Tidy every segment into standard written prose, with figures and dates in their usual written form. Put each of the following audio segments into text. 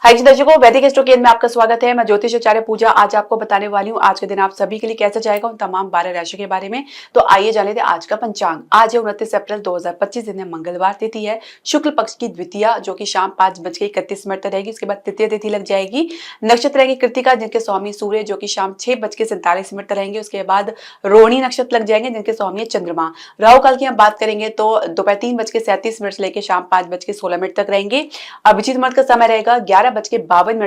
हाय जी दर्शकों, वैदिक एस्ट्रो में आपका स्वागत है। मैं ज्योतिष आचार्य पूजा आज आपको बताने वाली हूँ आज के दिन आप सभी के लिए कैसे जाएगा उन तमाम 12 राशि के बारे में। तो आइए जान लेते हैं आज का पंचांग। आज है 29 अप्रैल 2025, दिन है मंगलवार, तिथि है शुक्ल पक्ष की द्वितीया जो कि शाम 5:31 तक रहेगी। उसके बाद तृतीय तिथि लग जाएगी। नक्षत्र रहेगी कृतिका जिनके स्वामी सूर्य जो कि शाम 6:47 तक रहेंगे। उसके बाद रोहिणी नक्षत्र लग जाएंगे जिनके स्वामी है चंद्रमा। राहु काल की हम बात करेंगे तो दोपहर 3:37 से लेकर शाम 5:16 तक रहेंगे। अभिजीत मुहूर्त का समय रहेगा 11:52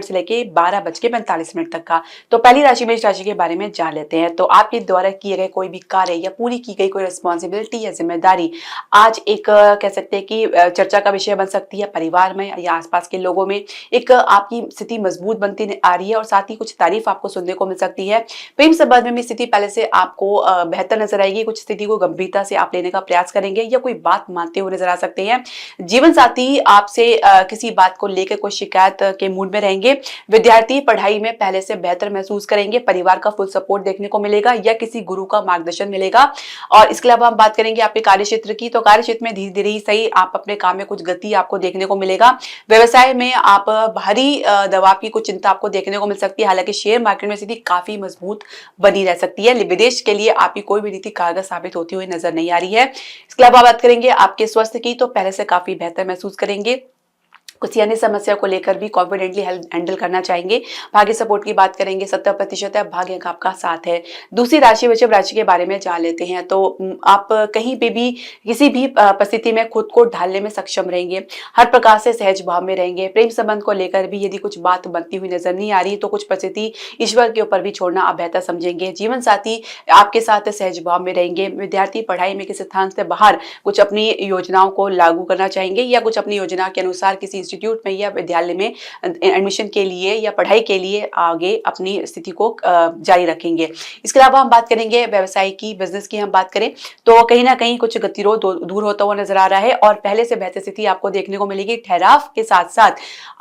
से लेके 12:45 तक का। तो पहली राशि मेष राशि के बारे में जान लेते हैं। तो आपके द्वारा किए गए कोई भी कार्य या पूरी की गई कोई रिस्पॉन्सिबिलिटी या जिम्मेदारी आज एक कह सकते हैं कि चर्चा का विषय बन सकती है। परिवार में या आसपास के लोगों में एक आपकी स्थिति मजबूत बनती आ रही है और साथ ही कुछ तारीफ आपको सुनने को मिल सकती है। प्रेम संबंध में स्थिति पहले से आपको बेहतर नजर आएगी। कुछ स्थिति को गंभीरता से आप लेने का प्रयास करेंगे या कोई बात मानते हुए नजर आ सकते हैं। जीवन साथी आपसे किसी बात को लेकर कोई शिकायत के मूड में रहेंगे। विद्यार्थी पढ़ाई में पहले से बेहतर महसूस करेंगे। परिवार का फुल सपोर्ट देखने को मिलेगा या किसी गुरु का मार्गदर्शन मिलेगा। और इसके अलावा हम बात करेंगे आपके कार्य क्षेत्र की। तो कार्य क्षेत्र में धीरे धीरे ही सही आप अपने काम में कुछ गति आपको देखने को मिलेगा। व्यवसाय में आप भारी दबाव की कुछ चिंता आपको देखने को मिल सकती है। हालांकि शेयर मार्केट में स्थिति काफी मजबूत बनी रह सकती है। विदेश के लिए आपकी कोई भी नीति कारगर साबित होती हुई नजर नहीं आ रही है। इसके अलावा बात करेंगे आपके स्वास्थ्य की। तो पहले से काफी बेहतर महसूस करेंगे। कुछ अन्य समस्या को लेकर भी कॉन्फिडेंटली हैंडल करना चाहेंगे। भाग्य सपोर्ट की बात करेंगे 70% है। भाग्य का आपका साथ है। दूसरी राशि वृषभ राशि के बारे में जान लेते हैं। तो आप कहीं पे भी किसी भी परिस्थिति में खुद को ढालने में सक्षम रहेंगे। हर प्रकार से सहज भाव में रहेंगे। प्रेम संबंध को लेकर भी यदि कुछ बात बनती हुई नजर नहीं आ रही तो कुछ परिस्थिति ईश्वर के ऊपर भी छोड़ना आप बेहतर समझेंगे। जीवन साथी आपके साथ सहज भाव में रहेंगे। विद्यार्थी पढ़ाई में किसी स्थान से बाहर कुछ अपनी योजनाओं को लागू करना चाहेंगे या कुछ अपनी योजना के अनुसार किसी इंस्टीट्यूट में या विद्यालय में एडमिशन के लिए या पढ़ाई के लिए आगे अपनी स्थिति को जारी रखेंगे। इसके अलावा हम बात करेंगे व्यवसाय की, बिजनेस की हम बात करें तो कहीं ना कहीं कुछ गतिरोध दूर होता हुआ नजर आ रहा है और पहले से बेहतर स्थिति आपको देखने को मिलेगी। ठहराव के साथ साथ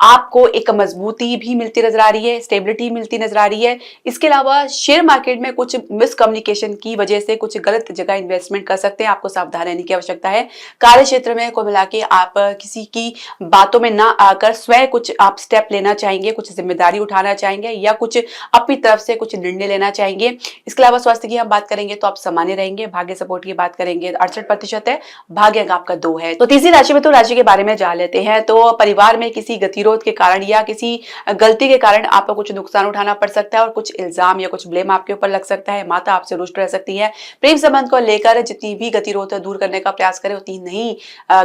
आपको एक मजबूती भी मिलती नजर आ रही है, स्टेबिलिटी मिलती नजर आ रही है। इसके अलावा शेयर मार्केट में कुछ मिसकम्युनिकेशन की वजह से कुछ गलत जगह इन्वेस्टमेंट कर सकते हैं। आपको सावधान रहने की आवश्यकता है। कार्य क्षेत्र में कुल मिला के आप किसी की बातों में ना आकर स्वयं कुछ आप स्टेप लेना चाहेंगे, कुछ जिम्मेदारी उठाना चाहेंगे या कुछ अपनी तरफ से कुछ निर्णय लेना चाहेंगे। इसके अलावा स्वास्थ्य की हम बात करेंगे तो आप सामान्य रहेंगे। भाग्य सपोर्ट की बात करेंगे 68% है। भाग्य अंक आपका 2 है। तो तीसरी राशि में तो राशि के बारे में जान लेते हैं। तो परिवार में किसी गतिरोध के कारण या किसी गलती के कारण आपको कुछ नुकसान उठाना पड़ सकता है और कुछ इल्जाम या कुछ ब्लेम आपके ऊपर लग सकता है। माता आपसे रुष्ट रह सकती है। प्रेम संबंध को लेकर जितनी भी गतिरोध दूर करने का प्रयास करें उतनी नहीं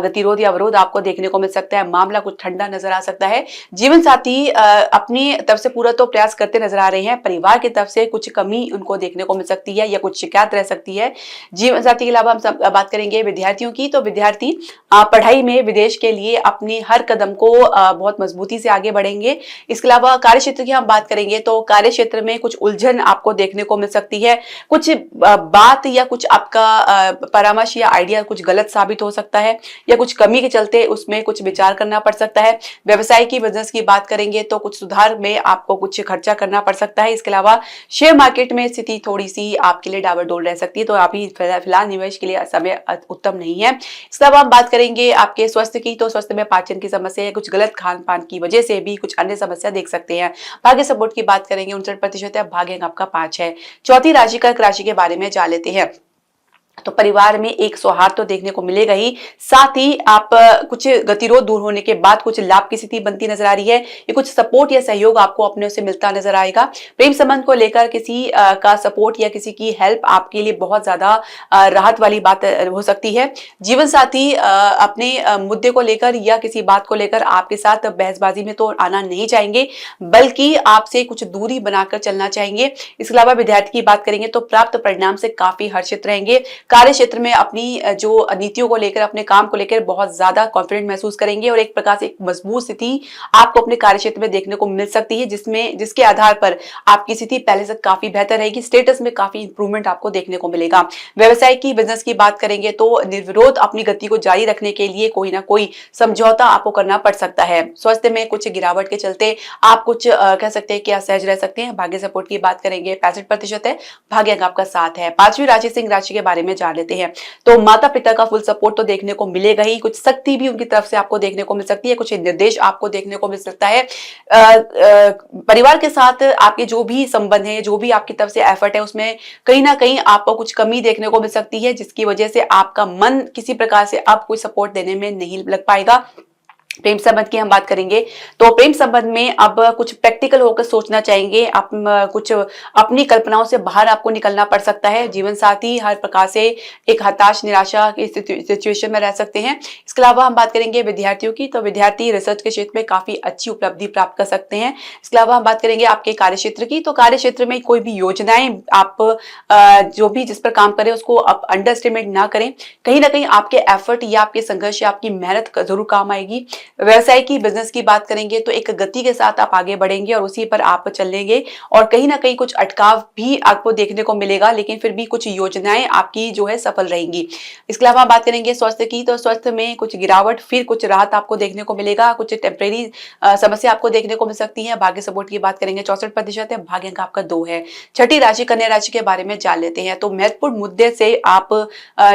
गतिरोध या अवरोध आपको देखने को मिल सकता है। मामला कुछ ठंडा नजर आ सकता है। जीवन साथी अपनी तरफ से पूरा तो प्रयास करते नजर आ रहे हैं। परिवार की तरफ से कुछ कमी उनको देखने को मिल सकती है या कुछ शिकायत रह सकती है। जीवन साथी के अलावा हम बात करेंगे विद्यार्थियों की। तो विद्यार्थी पढ़ाई में विदेश के लिए अपनी हर कदम को बहुत मजबूती से आगे बढ़ेंगे। इसके अलावा कार्य क्षेत्र की हम बात करेंगे तो कार्य क्षेत्र में कुछ उलझन आपको देखने को मिल सकती है। कुछ बात या कुछ आपका परामर्श या आइडिया कुछ गलत साबित हो सकता है या कुछ कमी के चलते उसमें कुछ विचार करना पड़ सकता है। व्यवसाय की, बिजनेस की बात करेंगे तो कुछ सुधार में आपको कुछ खर्चा करना पड़ सकता है। इसके अलावा शेयर मार्केट में स्थिति थोड़ी सी आपके लिए डावाडोल रह सकती है। तो अभी फिलहाल निवेश के लिए समय उत्तम नहीं है। इसके अलावा हम बात करेंगे आपके स्वास्थ्य की। तो स्वास्थ्य में पाचन की समस्या या कुछ गलत खान पान की वजह से भी कुछ अन्य समस्या देख सकते हैं। भाग्य सपोर्ट की बात करेंगे 59% है। भाग्य अंक आपका 5 है। चौथी राशि कर्क राशि के बारे में जान लेते हैं। तो परिवार में एक सौहार्द तो देखने को मिलेगा ही, साथ ही आप कुछ गतिरोध दूर होने के बाद कुछ लाभ की स्थिति बनती नजर आ रही है। ये कुछ सपोर्ट या सहयोग आपको अपने से मिलता नजर आएगा। प्रेम संबंध को लेकर किसी का सपोर्ट या किसी की हेल्प आपके लिए बहुत ज्यादा राहत वाली बात हो सकती है। जीवन साथी अपने मुद्दे को लेकर या किसी बात को लेकर आपके साथ बहसबाजी में तो आना नहीं चाहेंगे, बल्कि आपसे कुछ दूरी बनाकर चलना चाहेंगे। इसके अलावा विद्यार्थी की बात करेंगे तो प्राप्त परिणाम से काफी हर्षित रहेंगे। कार्य क्षेत्र में अपनी जो नीतियों को लेकर, अपने काम को लेकर बहुत ज्यादा कॉन्फिडेंट महसूस करेंगे और एक प्रकार से एक मजबूत स्थिति आपको अपने कार्य क्षेत्र में देखने को मिल सकती है, जिसके आधार पर आपकी स्थिति पहले से काफी बेहतर रहेगी। स्टेटस में काफी इंप्रूवमेंट आपको देखने को मिलेगा। व्यवसाय की, बिजनेस की बात करेंगे तो निर्विरोध अपनी गति को जारी रखने के लिए कोई ना कोई समझौता आपको करना पड़ सकता है। स्वास्थ्य में कुछ गिरावट के चलते आप कुछ कह सकते हैं कि असहज रह सकते हैं। भाग्य सपोर्ट की बात करेंगे 65% है। भाग्य अंक आपका 7 है। पांचवी राशि सिंह राशि के बारे में जान लेते हैं। तो माता पिता का फुल सपोर्ट तो देखने को मिलेगा ही, कुछ सख्ती भी उनकी तरफ से आपको देखने को मिल सकती है, कुछ निर्देश आपको देखने को मिल सकता है। परिवार के साथ आपके जो भी संबंध है, जो भी आपकी तरफ से एफर्ट है, उसमें कहीं ना कहीं आपको कुछ कमी देखने को मिल सकती है, जिसकी वजह से आपका मन किसी प्रकार से अब कोई सपोर्ट देने में नहीं लग पाएगा। प्रेम संबंध की हम बात करेंगे तो प्रेम संबंध में अब कुछ प्रैक्टिकल होकर सोचना चाहेंगे। आप कुछ अपनी कल्पनाओं से बाहर आपको निकलना पड़ सकता है। जीवन साथी हर प्रकार से एक हताश निराशा की सिचुएशन में रह सकते हैं। इसके अलावा हम बात करेंगे विद्यार्थियों की, तो विद्यार्थी रिसर्च के क्षेत्र में काफी अच्छी उपलब्धि प्राप्त कर सकते हैं। इसके अलावा हम बात करेंगे आपके कार्य क्षेत्र की, तो कार्य क्षेत्र में कोई भी योजनाएं आप जो भी जिस पर काम करें उसको आप अंडर एस्टिमेट ना करें। कहीं ना कहीं आपके एफर्ट या आपके संघर्ष या आपकी मेहनत जरूर काम आएगी। व्यवसाय की बिजनेस की बात करेंगे तो एक गति के साथ आप आगे बढ़ेंगे और उसी पर आप चलेंगे और कहीं ना कहीं कुछ अटकाव भी आपको देखने को मिलेगा, लेकिन फिर भी कुछ योजनाएं आपकी जो है सफल रहेंगी। इसके अलावा बात करेंगे स्वास्थ्य की, तो स्वास्थ्य में कुछ गिरावट फिर कुछ राहत आपको देखने को मिलेगा, कुछ टेम्परेरी समस्या आपको देखने को मिल सकती है। भाग्य सपोर्ट की बात करेंगे 64% है, भाग्य अंक आपका 2 है। छठी राशि कन्या राशि के बारे में जान लेते हैं। तो महत्वपूर्ण मुद्दे से आप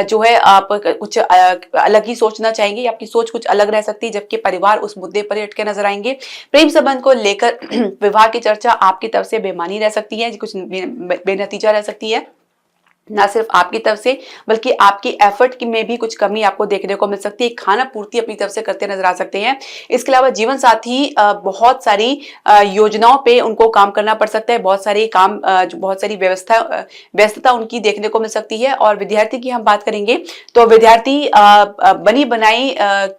जो है आप कुछ अलग ही सोचना चाहेंगे, आपकी सोच कुछ अलग रह सकती है, जबकि परिवार उस मुद्दे पर अटके नजर आएंगे। प्रेम संबंध को लेकर विवाह की चर्चा आपकी तरफ से बेमानी रह सकती है, कुछ बेनतीजा रह सकती है, ना सिर्फ आपकी तरफ से बल्कि आपकी एफर्ट में भी कुछ कमी आपको देखने को मिल सकती है। खाना पूर्ति अपनी तरफ से करते नजर आ सकते हैं। इसके अलावा जीवन साथी बहुत सारी योजनाओं पे उनको काम करना पड़ सकता है, बहुत सारी काम बहुत सारी व्यस्तता उनकी देखने को मिल सकती है। और विद्यार्थी की हम बात करेंगे तो विद्यार्थी बनी बनाई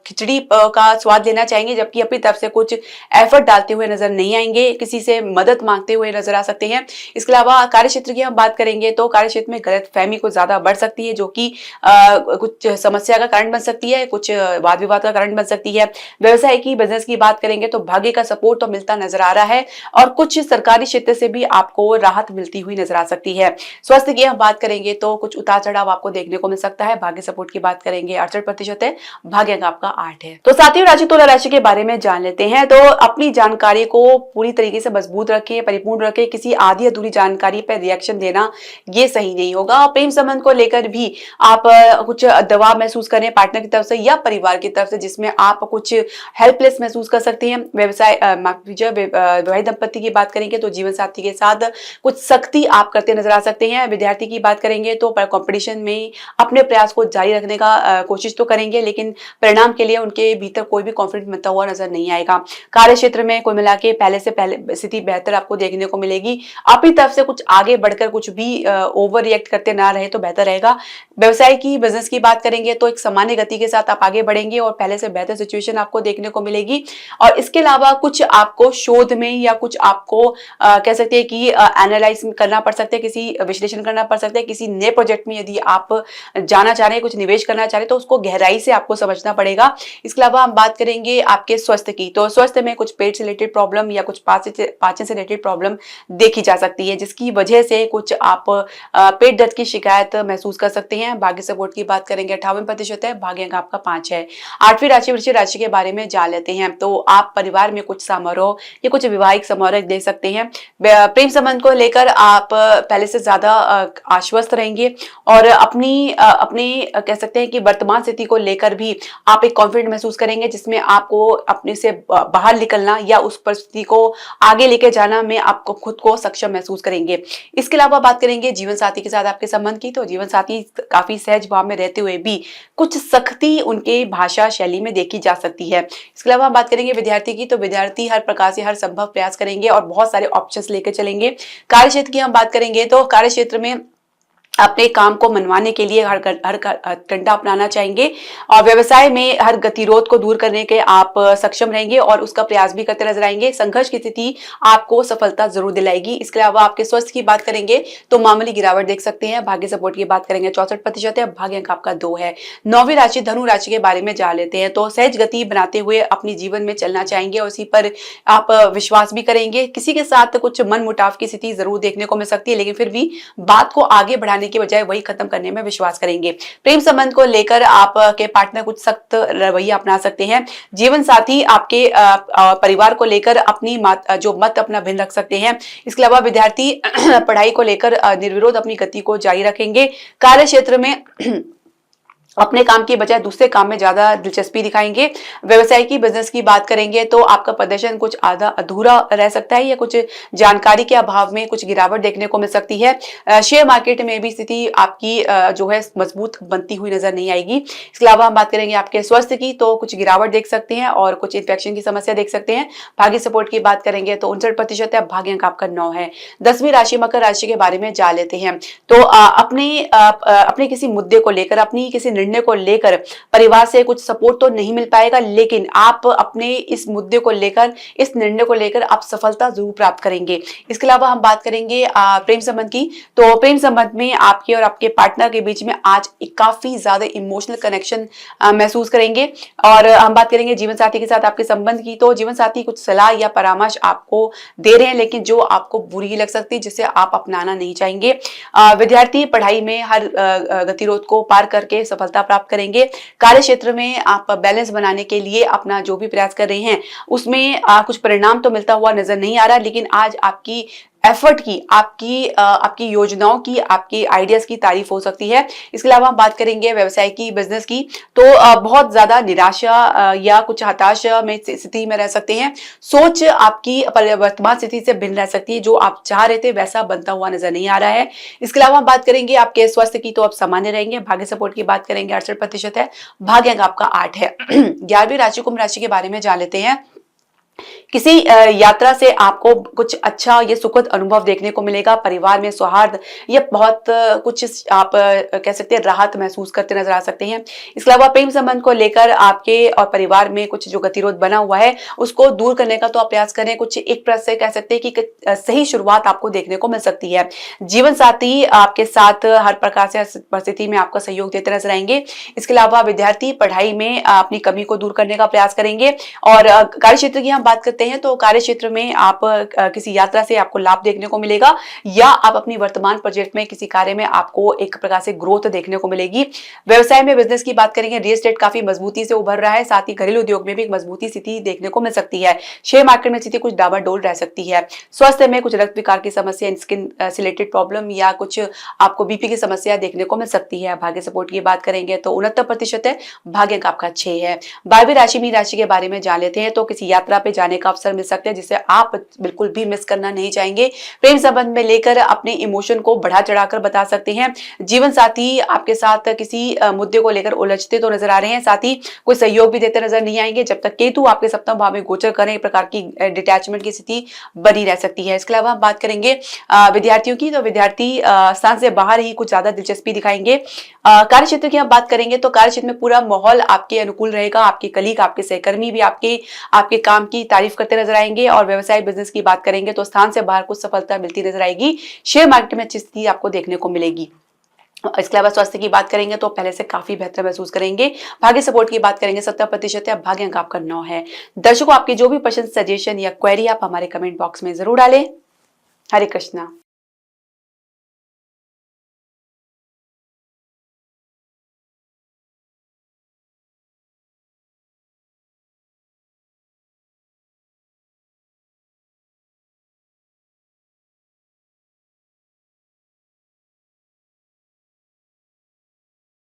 खिचड़ी का स्वाद लेना चाहेंगे, जबकि अपनी तरफ से कुछ एफर्ट डालते हुए नजर नहीं आएंगे, किसी से मदद मांगते हुए नजर आ सकते हैं। इसके अलावा कार्य क्षेत्र की हम बात करेंगे तो कार्य क्षेत्र में फहमी को ज्यादा बढ़ सकती है, जो कि कुछ समस्या का कारण बन सकती है, कुछ वाद विवाद का कारण बन सकती है। व्यवसाय की बिजनेस की बात करेंगे तो भाग्य का सपोर्ट तो मिलता नजर आ रहा है और कुछ सरकारी क्षेत्र से भी आपको राहत मिलती हुई नजर आ सकती है। स्वास्थ्य की हम बात करेंगे तो कुछ उतार चढ़ाव आपको देखने को मिल सकता है। भाग्य सपोर्ट की बात करेंगे 68% है, भाग्य अंक आपका 8 है। तो साथियों राशि तुला राशि के बारे में जान लेते हैं। तो अपनी जानकारी को पूरी तरीके से मजबूत रखें, परिपूर्ण रखें। किसी आधी अधूरी जानकारी पर रिएक्शन देना ये सही नहीं होगा। प्रेम संबंध को लेकर भी आप कुछ दबाव महसूस करें पार्टनर की तरफ से या परिवार की तरफ से, जिसमें आप कुछ हेल्पलेस महसूस कर सकते हैं। वैवाहिक दंपति की बात करेंगे तो जीवन साथी के साथ कुछ सख्ती आप करते नजर आ सकते हैं। विद्यार्थी की बात करेंगे तो कंपटीशन में अपने प्रयास को जारी रखने का कोशिश तो करेंगे, लेकिन परिणाम के लिए उनके भीतर कोई भी कॉन्फिडेंस मिलता हुआ नजर नहीं आएगा। कार्य क्षेत्र में कुल मिला के पहले से पहले स्थिति बेहतर आपको देखने को मिलेगी। अपनी तरफ से कुछ आगे बढ़कर कुछ भी ओवर रिएक्ट करते ना रहे तो बेहतर रहेगा। व्यवसाय की बिजनेस की बात करेंगे तो एक सामान्य गति के साथ आप आगे बढ़ेंगे और पहले से बेहतर सिचुएशन आपको देखने को मिलेगी। और इसके अलावा कुछ आपको शोध में या कुछ आपको कह सकते हैं कि एनालाइज करना पड़ सकता है, किसी विश्लेषण करना पड़ सकता है। किसी नए प्रोजेक्ट में यदि आप जाना चाह रहे हैं, कुछ निवेश करना चाह रहे हैं तो उसको गहराई से आपको समझना पड़ेगा। इसके अलावा हम बात करेंगे आपके स्वास्थ्य की, तो स्वास्थ्य में कुछ पेट से रिलेटेड प्रॉब्लम या कुछ पाचन से रिलेटेड प्रॉब्लम देखी जा सकती है, जिसकी वजह से कुछ आप पेट दर्द की शिकायत महसूस कर सकते हैं। भाग्य सपोर्ट की बात करेंगे 58% है, भाग्य अंक आपका 5 है। 8वीं राशि वृश्चिक राशि के बारे में जान लेते हैं। तो आप परिवार में कुछ समारोह या कुछ विवाहिक समारोह दे सकते हैं। प्रेम संबंध को लेकर आप पहले से ज्यादा आश्वस्त रहेंगे और अपनी कह सकते हैं कि वर्तमान स्थिति को लेकर भी आप एक कॉन्फिडेंट महसूस करेंगे, जिसमें आपको अपने से बाहर निकलना या उस परिस्थिति को आगे लेके जाना में आपको खुद को सक्षम महसूस करेंगे। इसके अलावा बात करेंगे जीवन साथी के साथ आपके संबंध की, तो जीवन साथी काफी सहज भाव में रहते हुए भी कुछ सख्ती उनके भाषा शैली में देखी जा सकती है। इसके अलावा हम बात करेंगे विद्यार्थी की, तो विद्यार्थी हर प्रकार से हर संभव प्रयास करेंगे और बहुत सारे ऑप्शंस लेकर चलेंगे। कार्य क्षेत्र की हम बात करेंगे तो कार्य क्षेत्र में अपने काम को मनवाने के लिए हर कंडा अपनाना चाहेंगे और व्यवसाय में हर गतिरोध को दूर करने के आप सक्षम रहेंगे और उसका प्रयास भी करते नजर आएंगे। संघर्ष की स्थिति आपको सफलता जरूर दिलाएगी। इसके अलावा आपके स्वास्थ्य की बात करेंगे तो मामूली गिरावट देख सकते हैं। भाग्य सपोर्ट की बात करेंगे 64% है, भाग्य अंक आपका 2 है। 9वीं राशि धनु राशि के बारे में जान लेते हैं। तो सहज गति बनाते हुए अपने जीवन में चलना चाहेंगे और उसी पर आप विश्वास भी करेंगे। किसी के साथ कुछ मन मुटाव की स्थिति जरूर देखने को मिल सकती है, लेकिन फिर भी बात को आगे बढ़ाने करने की बजाय वही खत्म करने में विश्वास करेंगे। प्रेम संबंध को लेकर आपके पार्टनर कुछ सख्त रवैया अपना सकते हैं। जीवन साथी आपके परिवार को लेकर अपनी जो मत अपना भिन्न रख सकते हैं। इसके अलावा विद्यार्थी पढ़ाई को लेकर निर्विरोध अपनी गति को जारी रखेंगे। कार्य क्षेत्र में अपने काम की बजाय दूसरे काम में ज्यादा दिलचस्पी दिखाएंगे। व्यवसाय की बिजनेस की बात करेंगे तो आपका प्रदर्शन कुछ आधा अधूरा रह सकता है या कुछ जानकारी के अभाव में कुछ गिरावट देखने को मिल सकती है। शेयर मार्केट में भी स्थिति आपकी जो है मजबूत बनती हुई नजर नहीं आएगी। इसके अलावा हम बात करेंगे आपके स्वास्थ्य की तो कुछ गिरावट देख सकते हैं और कुछ इन्फेक्शन की समस्या देख सकते हैं। भाग्य सपोर्ट की बात करेंगे तो 59% है, भाग्य अंक आपका 9 है। 10वीं राशि मकर राशि के बारे में जान लेते हैं। तो अपने किसी मुद्दे को लेकर, अपनी किसी निर्णय को लेकर परिवार से कुछ सपोर्ट तो नहीं मिल पाएगा, लेकिन आप अपने इस मुद्दे को लेकर, इस निर्णय को लेकर आप सफलता जरूर प्राप्त करेंगे। इसके अलावा हम बात करेंगे प्रेम संबंध की। तो प्रेम संबंध में आपके और आपके पार्टनर के बीच में आज काफी ज्यादा इमोशनल कनेक्शन महसूस करेंगे। और हम बात करेंगे जीवन साथी के साथ आपके संबंध की। तो जीवन साथी कुछ सलाह या परामर्श आपको दे रहे हैं, लेकिन जो आपको बुरी लग सकती है, जिसे आप अपनाना नहीं चाहेंगे। विद्यार्थी पढ़ाई में हर गतिरोध को पार करके सफलता प्राप्त करेंगे। कार्य क्षेत्र में आप बैलेंस बनाने के लिए अपना जो भी प्रयास कर रहे हैं उसमें कुछ परिणाम तो मिलता हुआ नजर नहीं आ रहा, लेकिन आज आपकी एफर्ट की, आपकी योजनाओं की, आपकी आइडियाज की तारीफ हो सकती है। इसके अलावा हम बात करेंगे व्यवसाय की, बिजनेस की। तो बहुत ज्यादा निराशा या कुछ हताशा में स्थिति में रह सकते हैं। सोच आपकी वर्तमान स्थिति से भिन्न रह सकती है। जो आप चाह रहे थे वैसा बनता हुआ नजर नहीं आ रहा है। इसके अलावा हम बात करेंगे आपके स्वास्थ्य की, तो आप सामान्य रहेंगे। भाग्य सपोर्ट की बात करेंगे 68% है, भाग्य अंक आपका 8 है। 11वीं राशि कुंभ राशि के बारे में जान लेते हैं। किसी यात्रा से आपको कुछ अच्छा ये सुखद अनुभव देखने को मिलेगा। परिवार में सौहार्द या बहुत कुछ आप कह सकते हैं राहत महसूस करते नजर आ सकते हैं। इसके अलावा प्रेम संबंध को लेकर आपके और परिवार में कुछ जो गतिरोध बना हुआ है उसको दूर करने का तो आप प्रयास करें। कुछ एक प्रकार से कह सकते हैं कि सही शुरुआत आपको देखने को मिल सकती है। जीवन साथी आपके साथ हर प्रकार से परिस्थिति में आपका सहयोग देते नजर आएंगे। इसके अलावा विद्यार्थी पढ़ाई में अपनी कमी को दूर करने का प्रयास करेंगे। और कार्य क्षेत्र की हम बात करते हैं तो कार्य क्षेत्र में आप किसी यात्रा से आपको लाभ देखने को मिलेगा, या आप अपनी वर्तमान प्रोजेक्ट में किसी कार्य में आपको एक प्रकार से ग्रोथ देखने को मिलेगी। व्यवसाय में बिजनेस की बात करेंगे, रियल एस्टेट काफी मजबूती से उभर रहा है। साथ ही घरेलू उद्योग में भी एक मजबूती स्थिति देखने को मिल सकती है। शेयर मार्केट में स्थिति कुछ डावाडोल रह सकती है। स्वास्थ्य में कुछ रक्त विकार की समस्या, स्किन से रिलेटेड प्रॉब्लम या कुछ आपको बीपी की समस्या देखने को मिल सकती है। भाग्य सपोर्ट की बात करेंगे तो 69% है, भाग्य अंक आपका 6 है। 12वीं राशि मीन राशि के बारे में जान लेते हैं। तो किसी यात्रा पे जाने का अवसर मिल सकते हैं जिसे आप बिल्कुल भी मिस करना नहीं चाहेंगे। प्रेम संबंध में लेकर अपने इमोशन को बढ़ा चढ़ाकर बता सकते हैं। जीवन साथी आपके साथ किसी मुद्दे को लेकर उलझते तो नजर आ रहे हैं, साथ ही कोई सहयोग भी देते नजर नहीं आएंगे। जब तक केतु आपके सप्तम भाव में गोचर करें, एक प्रकार की डिटैचमेंट की स्थिति बनी रह सकती है। इसके अलावा हम बात करेंगे विद्यार्थियों की। तो विद्यार्थी स्थान से बाहर ही कुछ ज्यादा दिलचस्पी दिखाएंगे। कार्य क्षेत्र की हम बात करेंगे तो कार्य क्षेत्र में पूरा माहौल आपके अनुकूल रहेगा। आपके कलीग, आपके सहकर्मी भी आपके काम की तारीफ करते नजर आएंगे। और व्यवसाय बिजनेस की बात करेंगे तो स्थान से बाहर कुछ सफलता मिलती नजर आएगी। शेयर मार्केट में अच्छी स्थिति आपको देखने को मिलेगी। इसके अलावा स्वास्थ्य की बात करेंगे तो पहले से काफी बेहतर महसूस करेंगे। भाग्य सपोर्ट की बात करेंगे 70% है, भाग्य अंक आपका 9 है। दर्शकों, आपकी जो भी प्रश्न, सजेशन या क्वेरी आप हमारे कमेंट बॉक्स में जरूर डालें। हरे कृष्णा।